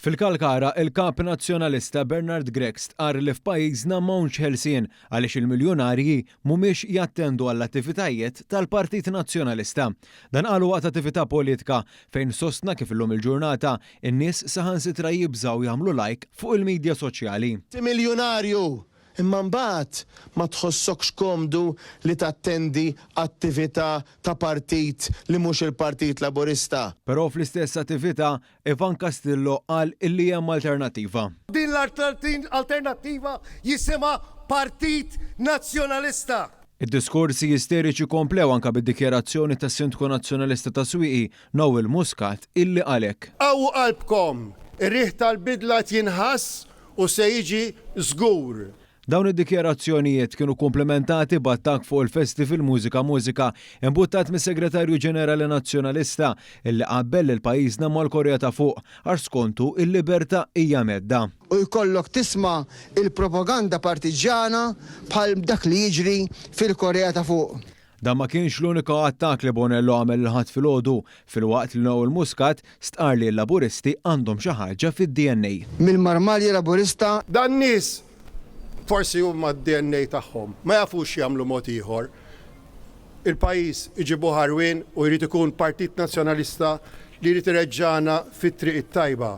Fil-Kalkara, il-kap nazzjonalista Bernard Grext qar li f'pajjiżna m'hawnx ħelsien għaliex il-miljonarji mhumiex jattendu għall-attivitajiet tal-Partit Nazzjonalista. Dan qalu waqt attività politika fejn sostna kif illum il-ġurnata in-nies saħansitra jibżgħu jagħmlu like fuq il-midja soċjali. Miljonarju! Imma mbagħad ma tħossokx komdu li tattendi attività ta' partit li mhux il-Partit Laburista. Però fl-istess attività Ivan Castillo qal illi hemm alternattiva. Din l-alternattiva jisimha Partit Nazzjonalista. Id-diskorsi isteriċi komplew anke bid-dikjarazzjoni tas-Sindku Nazzjonalista ta' Swieqi Nowell Muscat illi qalek. Qawwu qalbkom, ir-riħ tal-bidla jinħass u se jiġi żgur. Dawn id-dikjarazzjonijiet kienu komplementati b'attakk fuq il-Festival Mużika imbuttat mis-Segretarju Ġenerali Nazzjonalista illi qabbel il-pajjiżna mal-Korea ta' fuq għax skontu il-libertà hija medda. U jkollok tisma' il-propaganda partiġana bħal dak li jiġri fil-Korea ta' fuq. Dan ma kienx l-unika attakk li Bonello għamel il-ħadd filgħodu filwaqt li Nowell Muscat stqar li l-Laburisti għandhom xi ħaġa fid-DNA. Mill-marmalji Laburista Dan nies forsi huma d-DNA tagħhom ma jafux jagħmlu mod ieħor. Il-pajjiż iġibu ħarwien u jrid ikun Partit Nazzjonalista li jrid ireġġana fit-triq it-tajba.